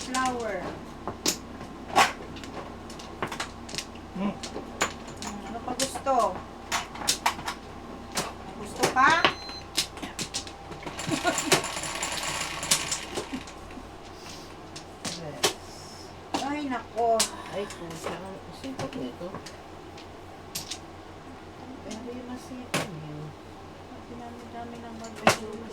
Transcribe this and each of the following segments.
flour. Ano pa gusto? Gusto pa? Ay, nako. Ay, pusa. Sipot nito. Pero yung masipot yun. Dami ng mag-masipot.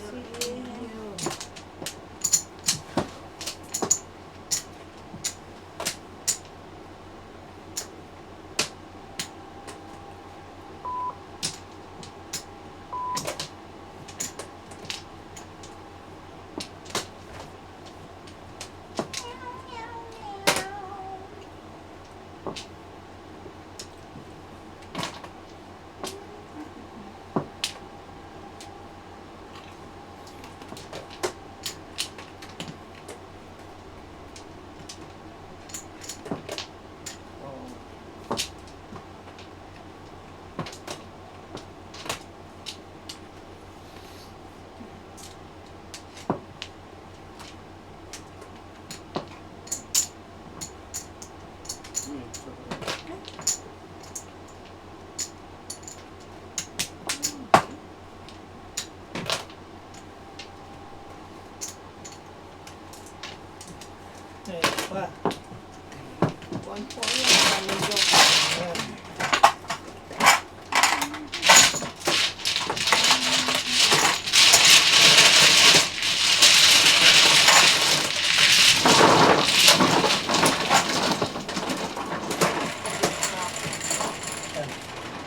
Pa. Kuwan po yan. Medyo.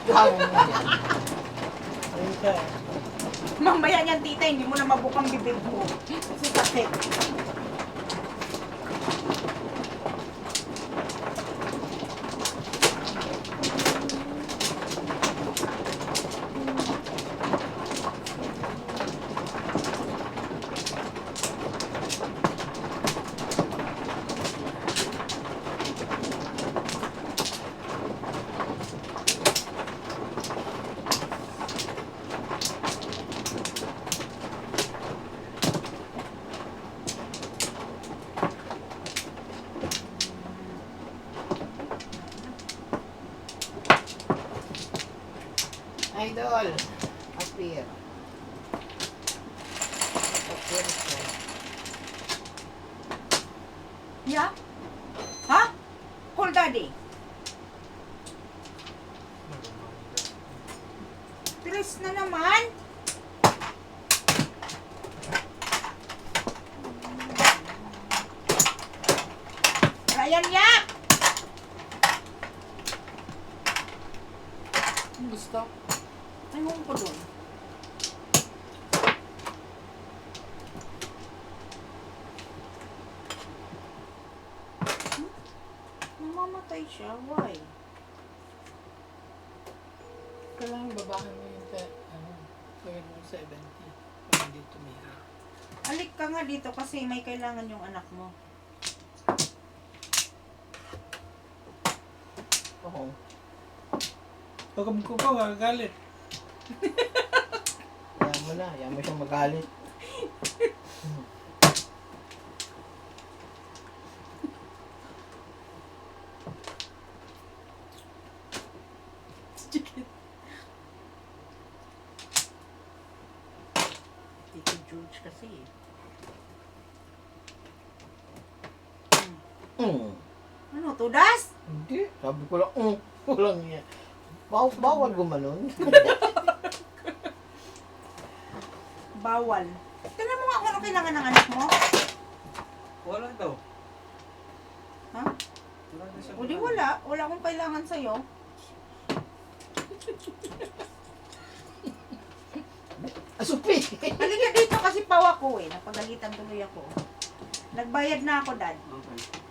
Gawin mo yan. Ayun ka. Mamaya niyan, tita, hindi mo na mabukang bibig mo. Kasi sakit. Idol. Appear. Appear ko. Yeah? Ha? Call daddy. Tres na naman. Ryan, yak! Gusto? Ayun ko doon. Namamatay siya. Why? Kailangan babahan mo yung gawin mo 70 para hindi tumira. Alik ka nga dito kasi may kailangan yung anak mo. Oo. Pag ko pa, magagalit. Ayaw mo na. Ayaw mo siyang magalit. Tito George kasi eh. Ano, tudas? Hindi. Sabi ko lang, walang niya. Bawal gumanon. Bawal. Tingnan mo nga kung ano kailangan ng anak mo. Wala daw. Ha? Wala na siya. O di wala. Wala akong kailangan sa'yo. Asupi! Halika dito kasi pawa ko eh. Napagalitan tuloy ako. Nagbayad na ako, Dad. Okay.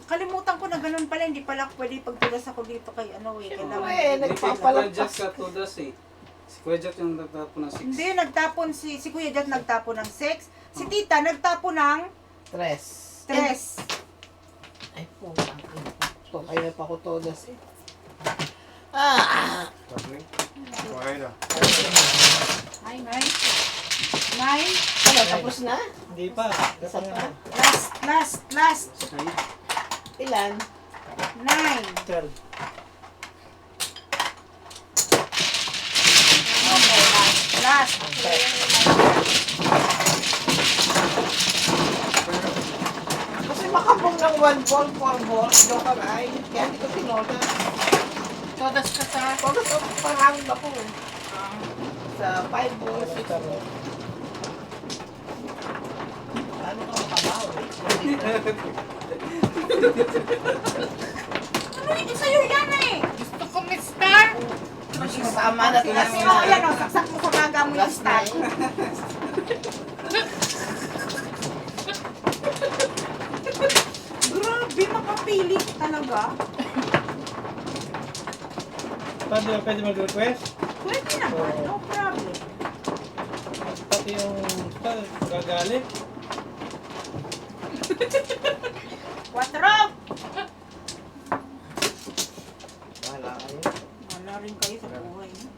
Kalimutan ko na ganun pala. Hindi pala pwede pagtulas ako dito kay ano eh. Siyempre, Kailangan. Hindi kay Kuya nagpapalagpas. Jack sa Tudas eh. Si Kuya Jack yung nagtapo ng 6. Hindi, nagtapon si Kuya Dad nagtapon ng 6. Si Tita nagtapon ng Tres. 3. Ay, putang ina. So, kaya pa ko todas eh. Ah! Okay na. Ay, ay. 9. Ano, tapos na? Hindi pa. Isa pa. Last. Ay, Ilan? 9. 12. Okay, last. Kasi makabong ng 1 ball, 4 ball, joker ay. Kaya hindi ko tinoda. Todas ka sa... Todo sa parang ako. Sa 5 balls, 6 balls. Paano ka makabawi? Ano hindi sa'yo yan eh? Gusto ko may star! Tama na Kasi o, yan o, saksak mo sa baga mo yung Last star. night. Grabe, makapili talaga. Pwede mag-request? Pwede naman, no problem. Pati yung star, gagalit. 4. Wala kayo. Wala rin kayo sa buhay. No?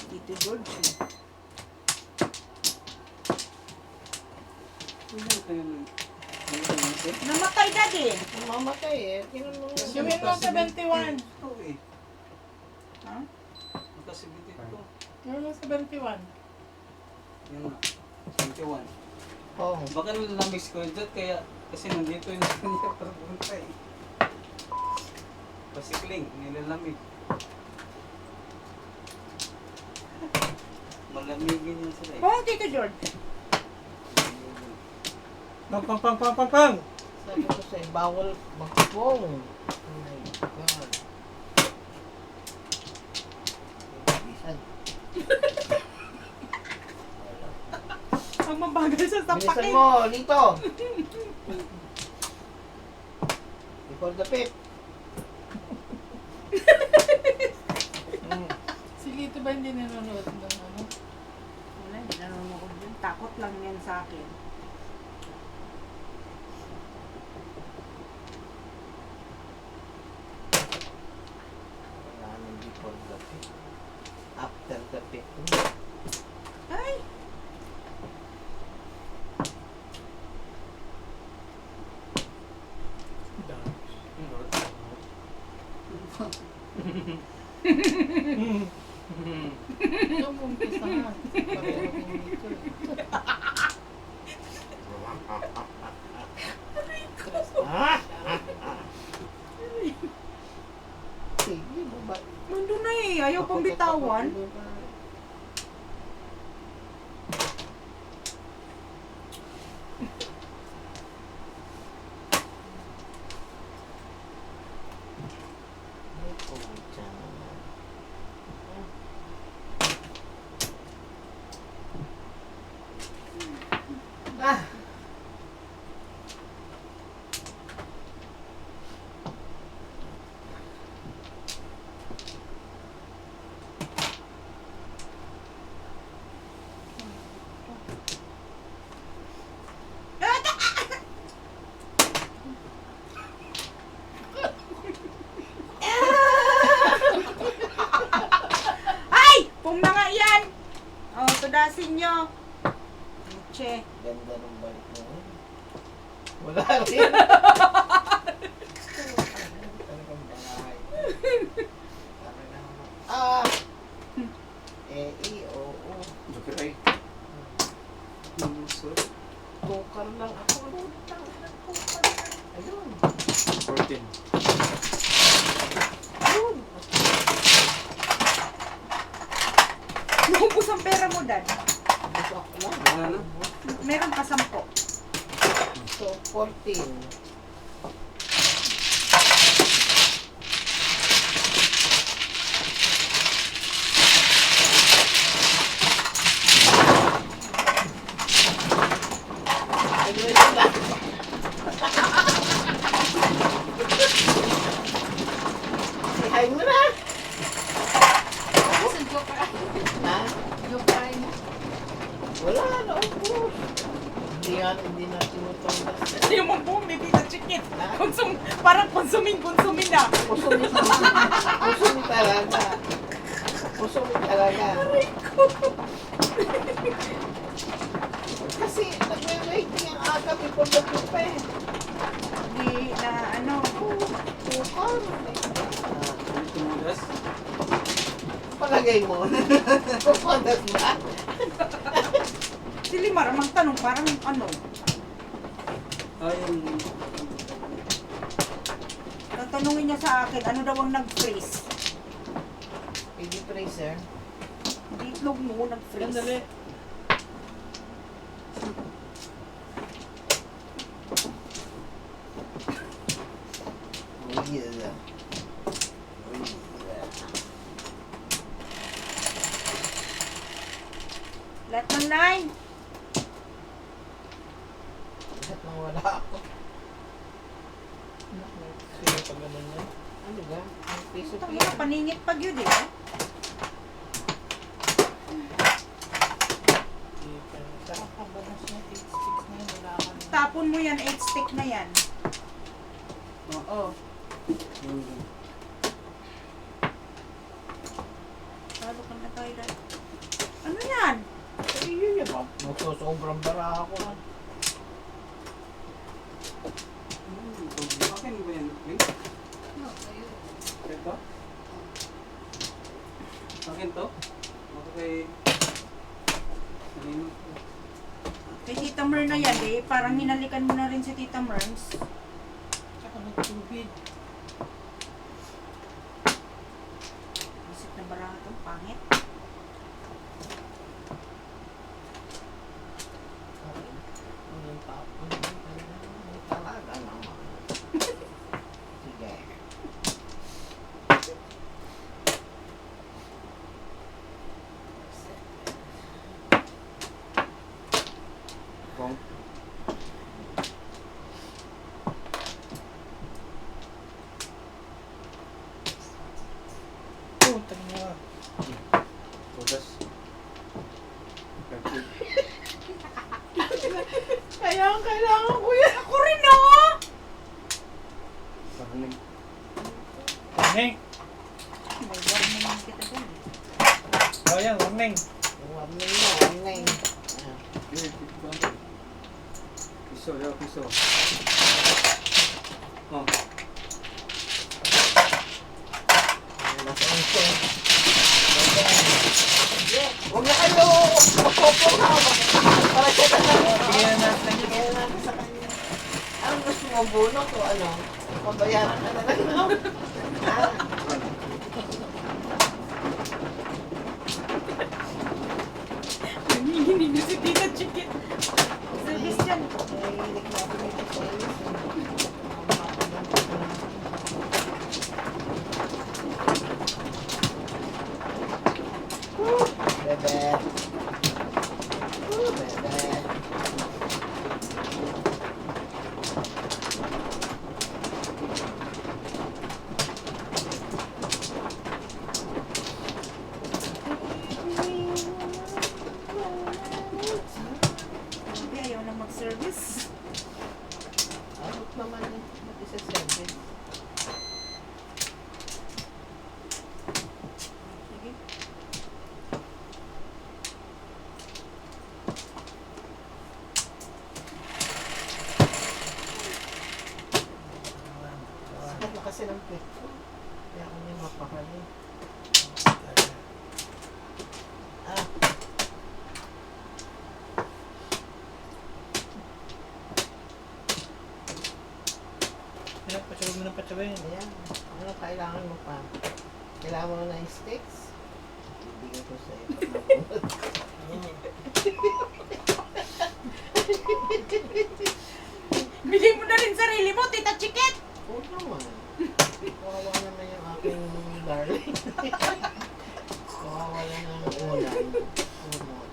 Tito George. eh. Hindi tayo na. Namatay na din. Mamatay eh. Tinanong mo. Gawin mo 71. Ito eh. Ha? Magkasibit ito. Gawin mo 71. Yan na. 21. Oh. Baka nalamig ko dyan kaya kasi nandito yung kanya para punta eh. Pasikling, nilalamig. Malamigin yan sila eh. Oh, Tito George. Pang! Sabi ko sa'yo, bawal magpong. Oh my God. Bilisan. Ang mabagal sa Bilisan sapakin. mo, Lito. Before the pip. Si Lito ba hindi nanonood ng ano? Wala, hindi nanonood yun. Takot lang yan sa akin. Wala nang before the pip. After the pip. Ay! Ito mo umpisahan. Pareho kong Lito. Ah! Sige, baba. Nandun na eh. Ayaw pang bitawan. Ah! Ay! Pong na nga yan! Oh, tudasin nyo. Che. Ganda ng balik mo. Wala rin. Talagang bahay. Ah! E-I-O-O. Jokeray. Tukar lang ako. Ayun. 14. Ayun. Naubos ang pera mo, Dad. Gusto ako lang. Wala na? Meron pa 10. So, 14. Ayun lang. Ihay mo na. Sa joke ay. Ha? Joke ay. Wala na, ubos. Hindi na tinutundas. Hindi mo bumi, Tita Chiquit. Parang konsumin na. Kusumi talaga. Puso mo talaga. Kasi nagme-waiting ang aga before the pupe. Di na ano, Pukor. Tumulas. Palagay mo. Pupundas ba? si Limar magtanong parang ano, Ay, yung... tatanungin niya sa akin, ano daw ang nag-freeze? Pwede freezer. Di itlog mo nag-freeze. Sandali. Oh yeah. Oh yeah. Lahat ng line. Lahat nang wala ako. Sino pag ganun yan? Ano ba? Ang piso Tangina, paningit pag yun eh. Kakabanas niya, 8 sticks na yun, wala ka na. Tapon mo yan, 8 stick na yan. Oo. Talo ka na tayo dahil. Ano yan? Ay, yun yun. Magsosobrang bara ako. Akin ba yan? Wait. Ito? Akin to? Okay. Kanino to? Kay Tita Mer na yan eh. Parang hinalikan mo na rin si Tita Merns. Tsaka nagtubig. Isip na baraha to, pangit. Ano yung tapon? Ano talaga naman. Sige. Bong. Putang niya. Tudas. Perfect. Kaya ang kailangan ko yan. Ako rin oh! Parang Warning! May warning naman kita dyan eh. Oh yan, warning! Warning na, warning. piso, daw, piso. Oh. Mas onso. Huwag na kayo. Magpopo na. Para siya na lang. Bigyan na natin. Bigyan natin sa kanya. Anong gusto mo, bunot o ano? Pabayaran ka na lang. Ah. Nanginginig na si Tita Chicken. Service dyan. Nahihilig natin ito sa iyo. Bebe. Bebe. Sabi, ayaw na mag-service. Abot naman eh. Ba't isa-service? Sige. Sakit na kasi ng pit ko. Kaya ako may mapakali. Ah, Yan, patsawin mo ng patsawin. ayan. Ano kailangan mo pa? Kailangan mo na ng sticks? Bibigyan ko sa'yo. Bigay mo na rin sarili mo, Tita Chicken! Oo naman. Kawawa naman yung aking darling. Kawawa lang ang ulan. Umot.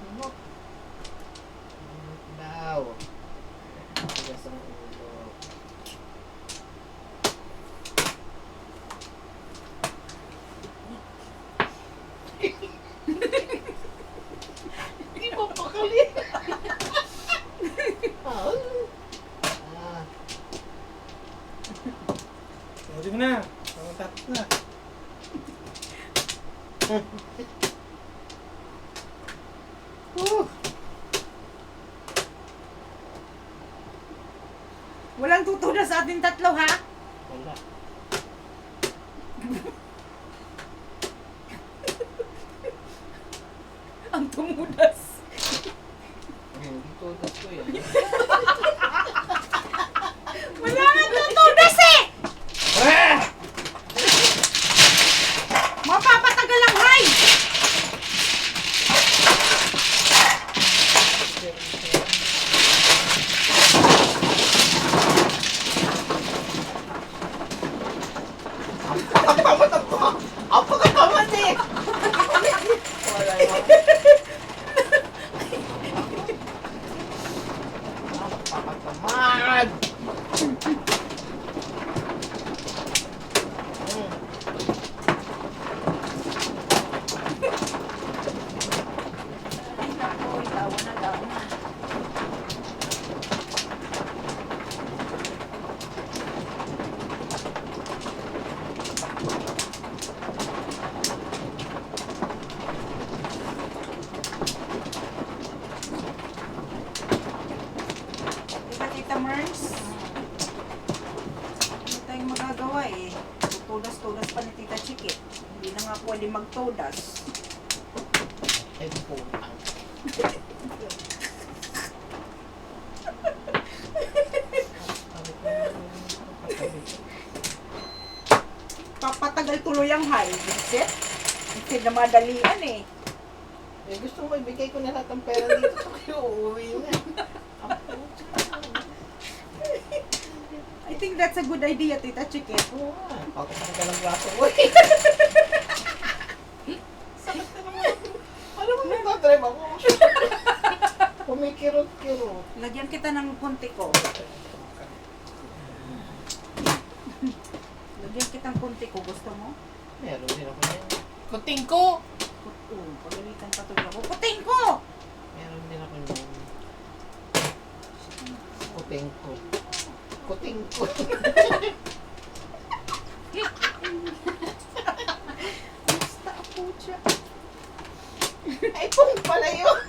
Umot. Umot daw. Tigas ang ulo. Hindi mo pakali. Ah, Sorry mo na. Tapos na. Walang tutunas sa ating tatlo, ha? Wala. Ang tumudas. Hindi tudas ko yan. Wala nga tutunas eh! Mapapatagal ang hay! Apakatamad eh! Wala yun. Apakatamad! Ay, naku, dawa na, dawa na. Diba, Tita Merns? Hindi tayong magagawa eh. Tutudas-tudas pa ni Tita Chikit. Hindi na nga pwede magtudas. Ay, putang. Papatagal tuloy ang hay. Vincent? Hindi na madalian eh. Eh, gusto mo ibigay ko na lahat ng pera dito so kayo uuwi na. Ang putang. I think that's a good idea, Tita Chikit. Oo nga. Pagkakas ka ng braso ko eh. Sakit na naman. Alam mo, nagdadrive ako. Kumikirot-kirot. Lagyan kita ng konti ko. Lagyan kitang konti ko. Gusto mo? Meron din ako yan. Kuting ko! Pagalitan pa tuloy ako. Kuting ko! Meron din ako yan. Kuting ko. Kuting ko. Basta ako siya. Ay, pong pala yun.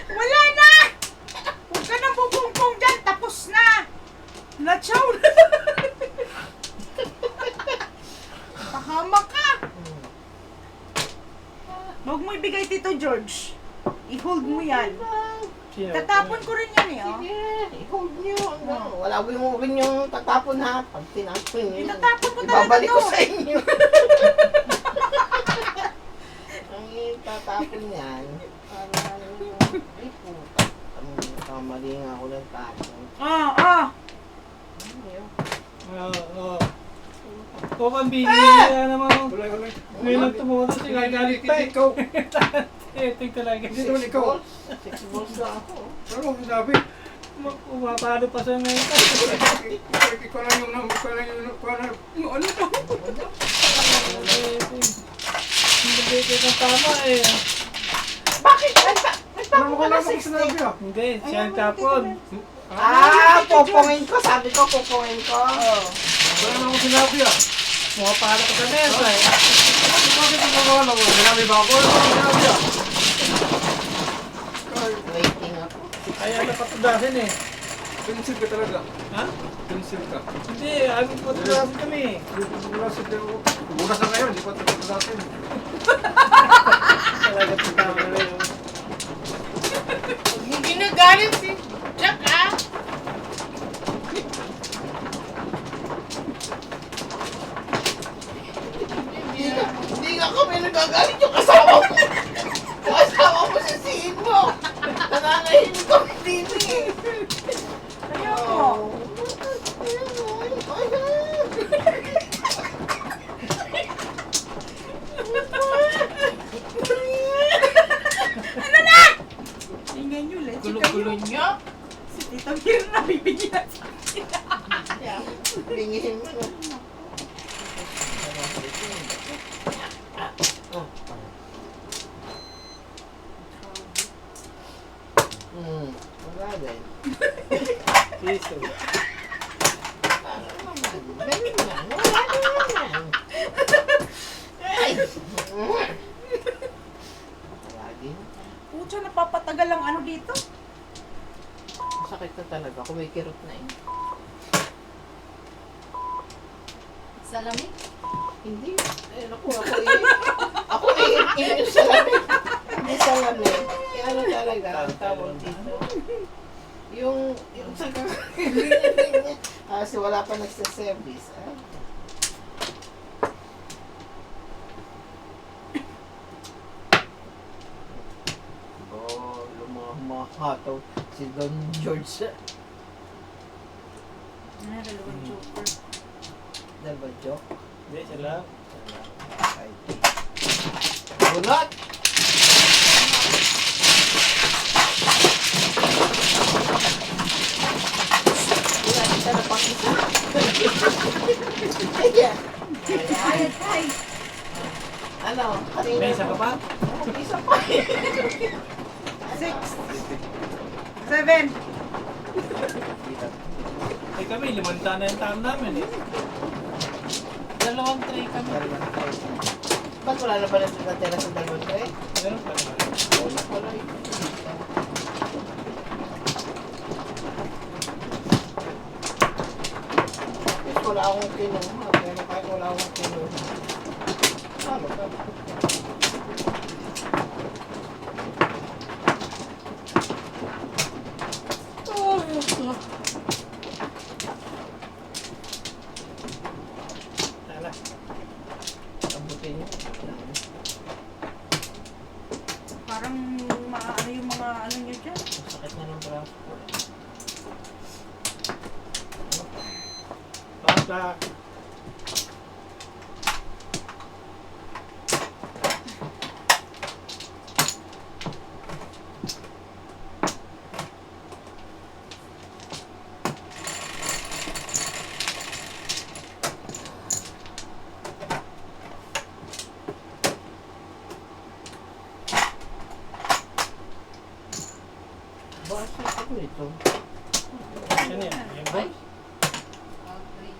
Wala na! Huwag ka nang bubungpong dyan. Tapos na! Nachaw na! Pahamak ka! Huwag mo ibigay, Tito George. I-hold mo yan. Sino? Tatapon ko rin yan eh, oh. Sige, i-hold nyo. Hanggang wala mo rin yung tatapon ha. Pag tinapon nyo. Itatapon ko talaga Ibabalik ko to. sa inyo. Ang tatapon yan. Para ay puta. Kamali nga ako ng tapon. Ano yun? Kung ang bigay niya naman. Wala. Ngayon lang tumuha si gagalit pa eh. Ikaw. Ito talaga. Hindi naman ikaw. 6 balls lang ako. Ano mo sinabi? Umapalo pa siya ngayon. Ikaw lang yung ano to? Hindi bigay ng tama eh. Bakit? Ano ko lang mo sinabi ah? Hindi, siya ang tapon. Pupungin ko. Sabi ko, pupungin ko. Wala na akong sinabi ah. Umapalo pa sa mesa eh. Bakit ang magawa na mo? Sinabi ba ako? Wala akong sinabi ah. Waiting ako. Kaya napatudasin eh. Pencil ka talaga. Ha? Pencil ka. Hindi, aming patudasin kami. Buras na kayo, hindi pa ito sa atin. Talaga tama na yun. Hindi ginagalit si Jack ah. Hindi nga kami nagagalit yung kasama mo. Kasama mo sa siin mo. Nananahimik kami dito eh. Ayaw mo. Tingnan nyo, let's Gulo-gulo niyo. Si Tita Mir na bibigyan sa akin. Bingihin mo. Wala din. Piso. Para naman. Wala naman. Ay! Lagi. Pucha, napapatagal ang ano dito. Masakit na talaga. Kumikirot na eh. Salamin? Hindi. Eh, naku, ako yung salamin. Hindi salamin. Kaya ano talaga, ang tawag dito. Yung sa kakakilingan niya. Kasi wala pa nagsaservice. Ah. Oh, lumahataw si Don George. Dalawang joker. Dalawa joke. Hindi, sila. Ay. Bunot! Wala, isa na pang isa. Ayan. Ay, ay. Ano? Kanina. May isa ka pa? Oh, isa pa. 6, 7. Eh kami, limanta na yung time namin eh. Dalawang tray kami. Ba't wala na ba natira sa dalawang tray? Meron pa naman. Wala pala eh. Tapos wala akong kinuha. Pero kahit wala akong kinuha. Ano ka? Tala. Abutin niyo. Parang maano yung mga ano nyo dyan. Masakit na ng braso ko. Basta. Bakit ako ito? Yan yan. Yan ba? Okay.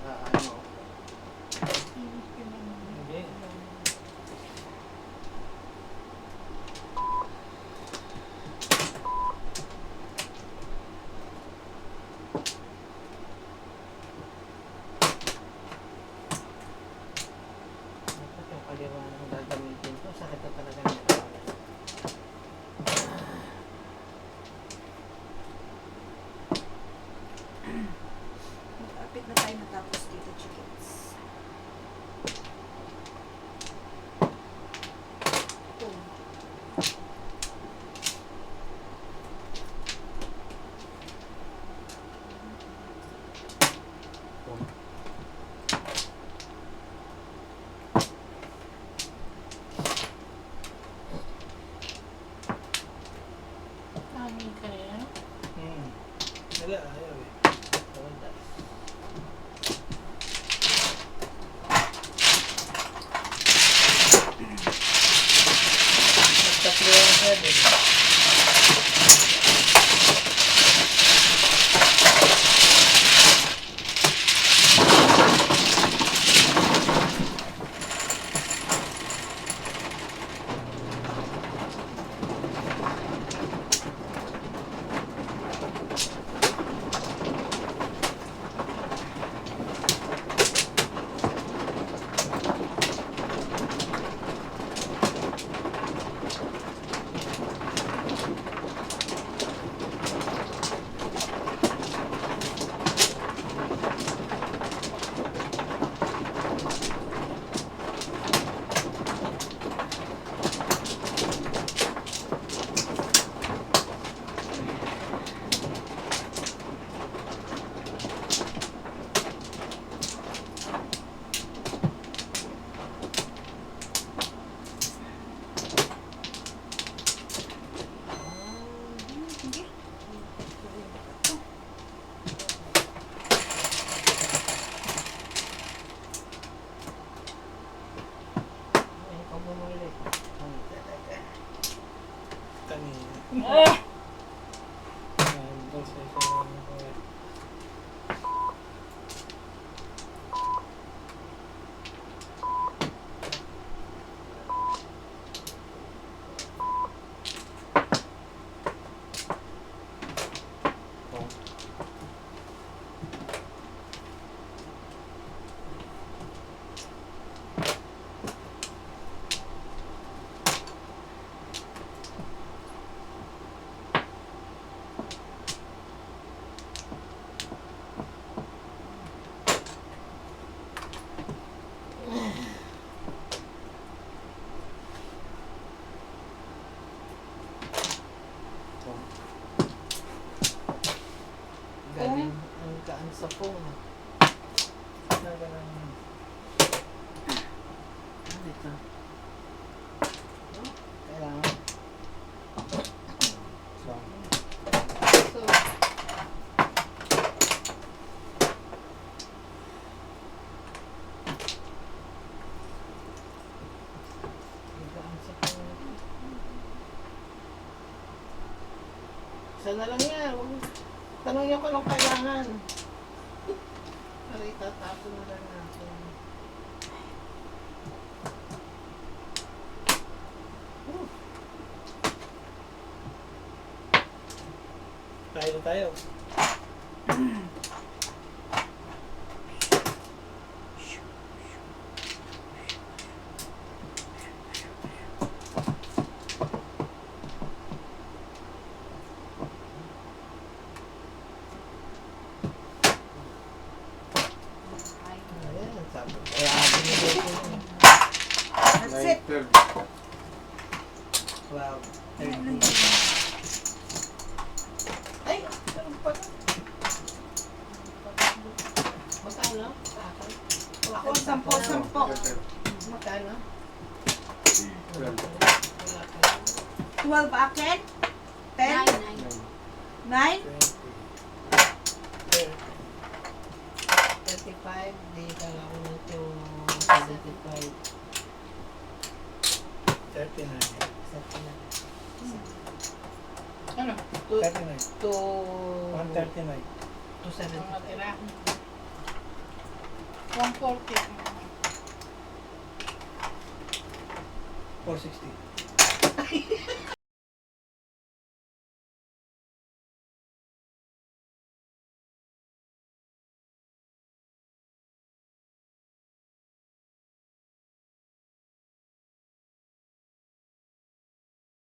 Ano? Hindi. Bakit yung kaliwa ng gagamitin ko? Sakit na talaga ng katawan. Kapit na tayo natapos dito, chickens. Hangin ka na yan. Wala, ayaw eh. Wala. Doon sa isa lang ako eh. Galing ang kaan sa phone. Dito. Kailangan. So, So, gaan sa phone. Isa na lang yan. Tanong niyo kung anong kailangan. Para itatapon na lang natin. tayo na tayo. Ayan, sabi. Kaya binigay ko yun. That's it. 12. 12, 13. Ay, ganun pala. Magkano? Sa akin? Ako, 10. Magkano? 12. Wala pa. 12 akin. 10. 9. 35, di kala ko nito 75. 39. Ano? 39. To 139. 270. Mga tira. 140. 460.